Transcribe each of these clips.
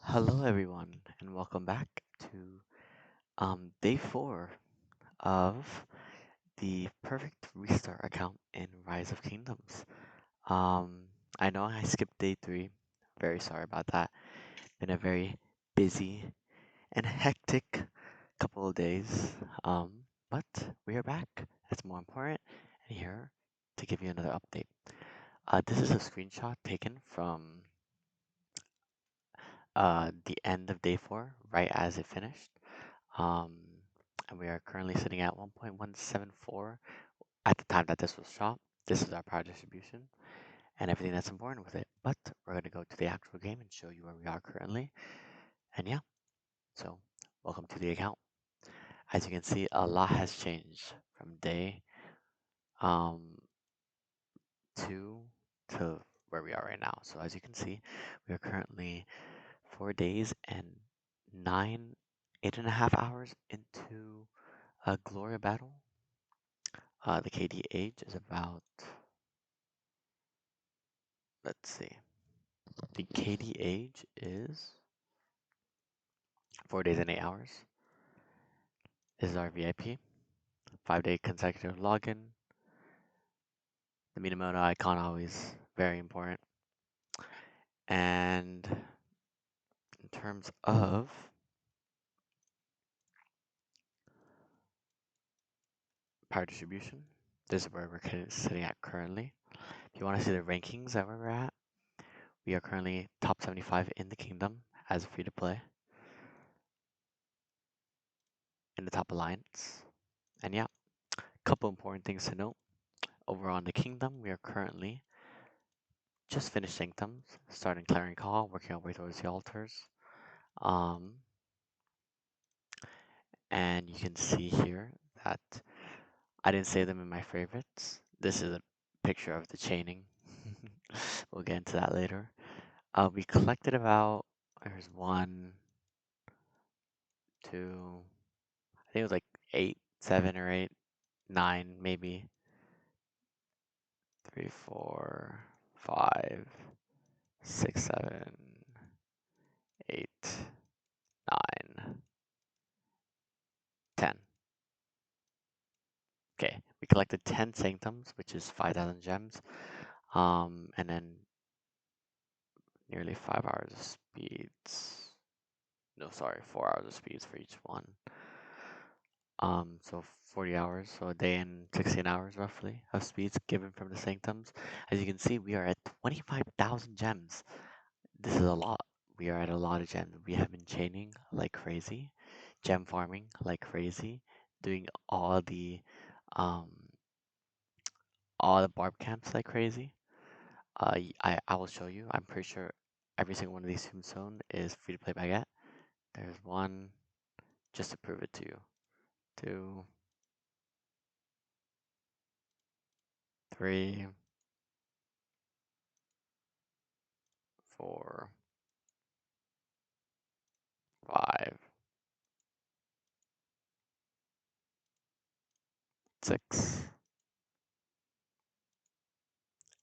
Hello, everyone, and welcome back to day four of the perfect restart account in Rise of Kingdoms. Um, I know I skipped day three. Very sorry about that. Been a very busy and hectic couple of days. But we are back. That's more important, and here to give you another update. This is a screenshot taken from the end of day four, right as it finished. Um, and we are currently sitting at 1.174 at the time that this was shot. This is our power distribution and everything that's important with it. But we're going to go to the actual game and show you where we are currently. And yeah, so welcome to the account. As you can see, a lot has changed from day um, 2 to where we are right now. So as you can see, we are currently 4 days and 8.5 hours into a Gloria battle. The KD age is about, let's see, the KD age is 4 days and 8 hours. This is our VIP, 5-day consecutive login. The Minamoto icon always very important. And in terms of power distribution, this is where we're sitting at currently. If you want to see the rankings that where we're at, we are currently top 75 in the kingdom as free to play in the top alliance. And yeah, a couple important things to note. Over on the kingdom, we are currently just finished sanctums, starting clearing call, working our way towards the altars. Um, and you can see here that I didn't save them in my favorites. This is a picture of the chaining. We'll get into that later. We collected about, there's one, two, I think it was like 8, 7 or 8, 9 maybe, 3, 4, 5, 6, 7, 8, 9, 10. Okay, we collected 10 sanctums, which is 5,000 gems, and then nearly 5 hours of speeds. No, sorry, 4 hours of speeds for each one. So 40 hours, so a day and 16 hours roughly of speeds given from the sanctums. As you can see, we are at 25,000 gems. This is a lot. We are at a lot of gems. We have been chaining like crazy, gem farming like crazy, doing um all the barb camps like crazy. I will show you. I'm pretty sure every single one of these tombstone is free to play baguette. There's one just to prove it to you. 2, 3, 4, 5, 6,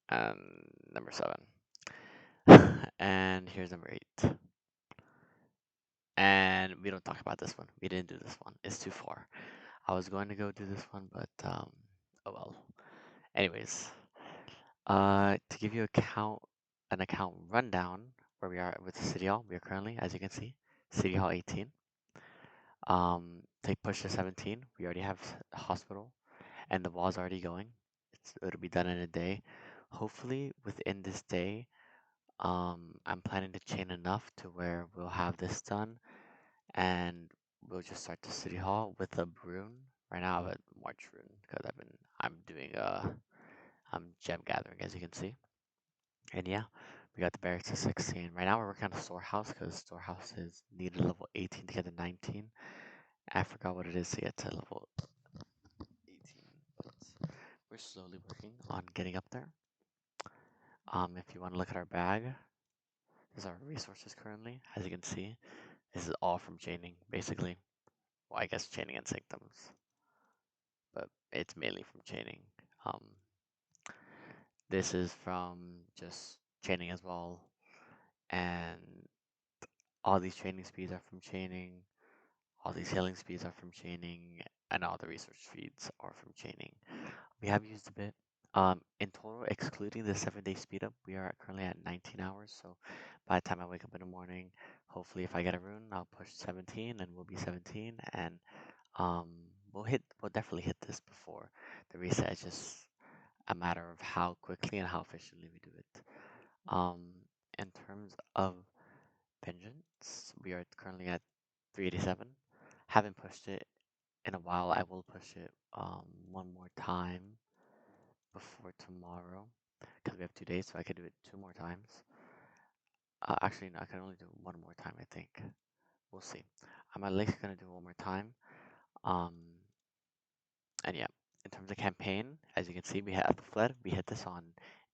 and number 7. And here's number 8. And we don't talk about this one. We didn't do this one. It's too far. I was going to go do this one, but oh well. Anyways, to give you an account rundown where we are with the City Hall. We are currently, as you can see, City Hall 18. Take push to 17. We already have a hospital, and the wall's already going. It'll be done in a day. Hopefully, within this day, I'm planning to chain enough to where we'll have this done, and we'll just start the City Hall with a rune. Right now, I have a March rune because I'm doing I'm gem gathering, as you can see. And yeah, we got the barracks to 16. Right now we're working on the storehouse because storehouse is needed level 18 to get to 19. I forgot what it is to get to level 18, but we're slowly working on getting up there. If you want to look at our bag, this is our resources currently. As you can see, this is all from chaining, basically. Well, I guess chaining and sanctums, but it's mainly from chaining. Um, this is from just chaining as well, and all these training speeds are from chaining, all these healing speeds are from chaining, and all the research feeds are from chaining. We have used a bit. In total, excluding the 7-day speed up, we are currently at 19 hours. So by the time I wake up in the morning, hopefully if I get a rune, I'll push 17 and we'll be 17. And um, we'll definitely hit this before the reset. It's just a matter of how quickly and how efficiently we do it. Um, in terms of vengeance, we are currently at 387. Haven't pushed it in a while. I will push it one more time before tomorrow because we have 2 days, so I could do it 2 more times. Actually, no, I can only do one more time, I think. We'll see. I'm at least gonna do one more time. Um, and yeah, in terms of campaign, as you can see, we had the flood. We hit this on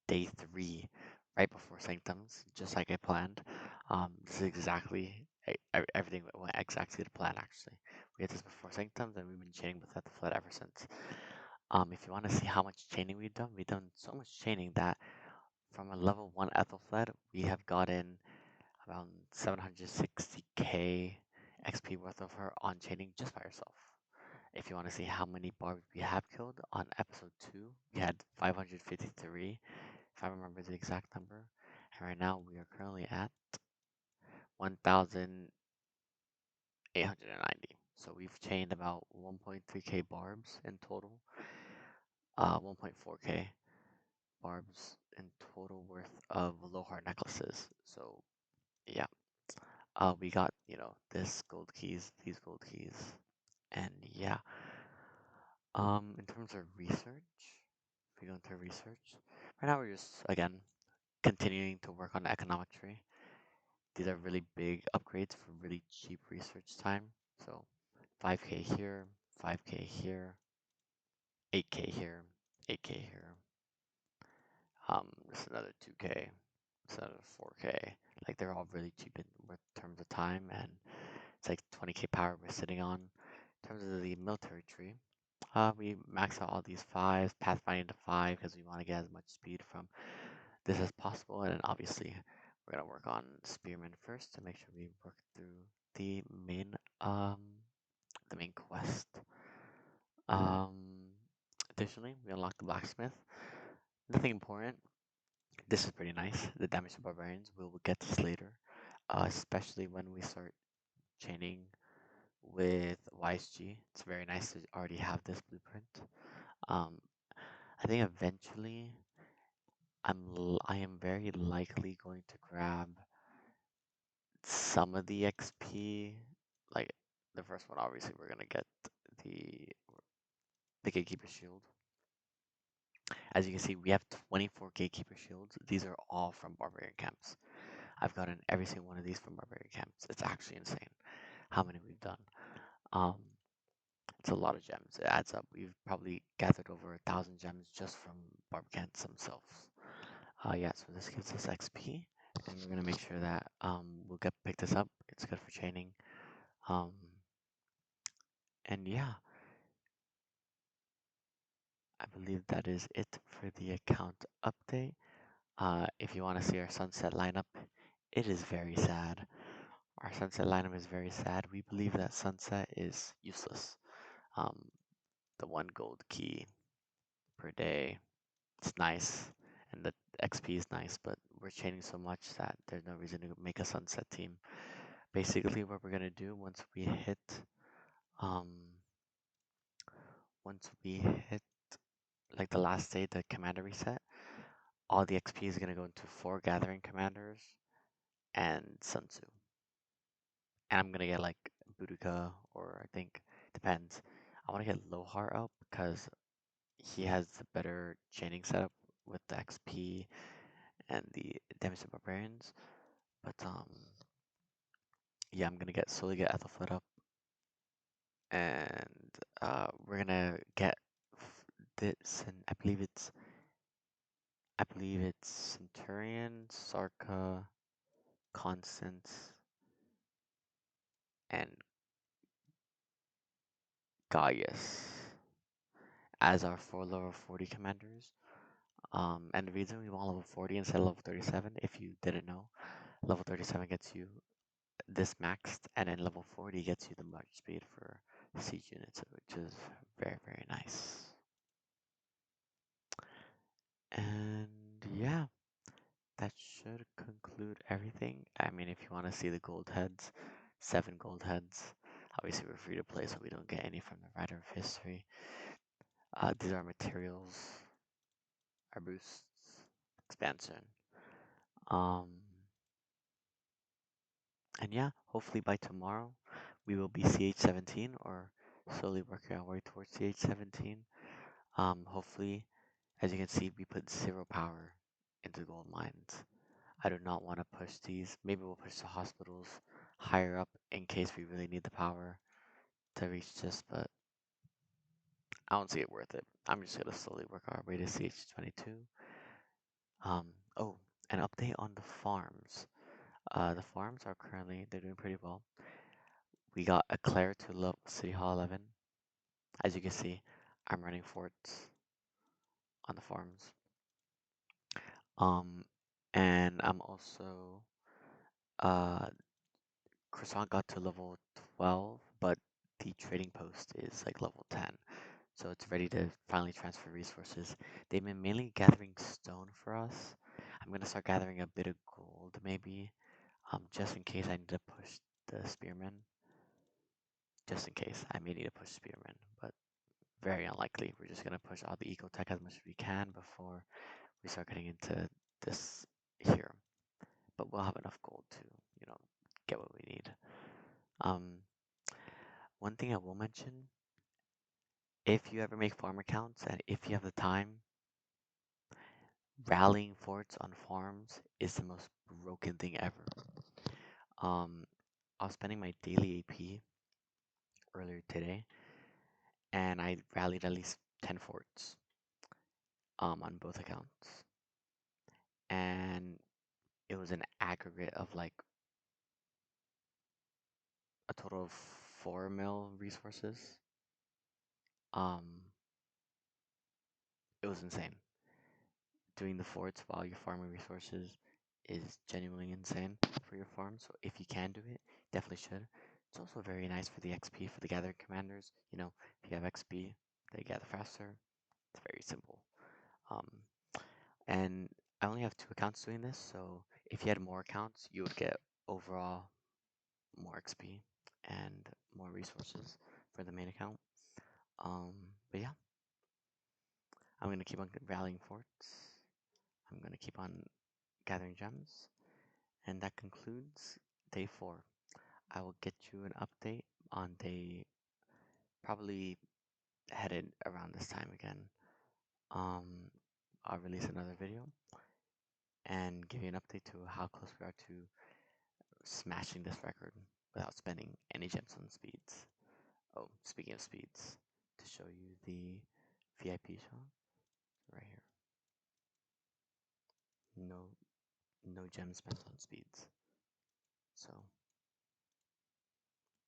day 3, right before Sanctums, just like I planned. This is exactly everything went exactly to plan. Actually, we hit this before Sanctums, and we've been chaining with the flood ever since. If you want to see how much chaining we've done so much chaining that from a level 1 Ethelfled, we have gotten around 760k XP worth of her on chaining just by herself. If you want to see how many barbs we have killed, on episode 2, we had 553, if I remember the exact number. And right now, we are currently at 1,890. So we've chained about 1.3k barbs in total, 1.4k barbs in total worth of low heart necklaces. So yeah, we got this gold keys, these gold keys, and yeah. In terms of research, if we go into research, right now we're just again continuing to work on the economic tree. These are really big upgrades for really cheap research time. So 5k here, 5k here, 8k here, 8k here. This another 2k, this another 4k. Like they're all really cheap in terms of time, and it's like 20k power we're sitting on. In terms of the military tree, we max out all these 5s, pathfinding to 5 because we want to get as much speed from this as possible. And then obviously, we're gonna work on spearmen first to make sure we work through the um main quest. Um, Additionally, we unlock the blacksmith. Nothing important. This is pretty nice. The damage to barbarians. We'll get this later, especially when we start chaining with YSG. It's very nice to already have this blueprint. Um, I think eventually I am very likely going to grab some of the XP. Like the first one, obviously, we're gonna get the the gatekeeper shield. As you can see, we have 24 gatekeeper shields. These are all from barbarian camps. I've gotten every single one of these from barbarian camps. It's actually insane how many we've done. Um, it's a lot of gems. It adds up. We've probably gathered over 1,000 gems just from barbarians themselves. Yeah, so this gives us XP, and we're gonna make sure that we'll pick this up. It's good for chaining. Um, and yeah, I believe that is it for the account update. If you want to see our sunset lineup, it is very sad. Our sunset lineup is very sad. We believe that sunset is useless. Um, the 1 gold key per day, it's nice, and the XP is nice, but we're chaining so much that there's no reason to make a sunset team. Basically, what we're gonna do um, once we hit like the last day, the commander reset, all the XP is gonna go into 4 gathering commanders and Sun Tzu. And I'm gonna get like Boudica, or I think depends. I want to get Lohar up because he has the better chaining setup with the XP and the damage to barbarians. But yeah, I'm gonna slowly get Ethelfled up, and we're gonna get this, and I believe it's Centurion, Sarka, Constance, and Gaius as our 4 level 40 commanders. And the reason we want level 40 instead of level 37, if you didn't know, level 37 gets you this maxed, and then level 40 gets you the march speed for siege units, which is very, very nice. And yeah, that should conclude everything. I mean, if you want to see the gold heads, 7 gold heads. Obviously, we're free to play, so we don't get any from the Writer of History. These are materials, our boosts, expansion. Um, and yeah, hopefully by tomorrow we will be CH17 or slowly working our way towards CH17. Hopefully, as you can see, we put 0 power into gold mines. I do not want to push these. Maybe we'll push the hospitals higher up in case we really need the power to reach this, but I don't see it worth it. I'm just gonna slowly work our way to CH22. Oh, an update on the farms. The farms are currently, they're doing pretty well. We got Eclair to level City Hall 11. As you can see, I'm running forts on the farms. Um, and I'm also, uh, Croissant got to level 12, but the trading post is like level 10. So it's ready to finally transfer resources. They've been mainly gathering stone for us. I'm gonna start gathering a bit of gold maybe, just in case I need to push the spearmen. Just in case I may need to push spearmen, but very unlikely. We're just gonna push all the eco tech as much as we can before we start getting into this here. But we'll have enough gold to, you know, get what we need. Um, One thing I will mention, if you ever make farm accounts and if you have the time, rallying forts on farms is the most broken thing ever. I was spending my daily AP earlier today, and I rallied at least 10 forts on both accounts, and it was an aggregate of like a total of 4 mil resources. Um, it was insane. Doing the forts while you're farming resources is genuinely insane for your farm. So if you can do it, definitely should. It's also very nice for the XP for the gathering commanders. You know, if you have XP, they gather faster. It's very simple. Um, and I only have 2 accounts doing this, so if you had more accounts, you would get overall more XP and more resources for the main account. But yeah, I'm gonna keep on rallying forts. I'm gonna keep on gathering gems. And that concludes day 4. I will get you an update on day probably headed around this time again. I'll release another video and give you an update to how close we are to smashing this record without spending any gems on speeds. Oh, speaking of speeds, to show you the VIP shop right here. No gems spent on speeds. So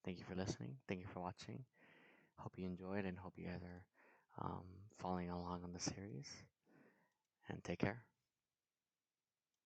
thank you for listening. Thank you for watching. Hope you enjoyed and hope you guys are following along on the series. And take care.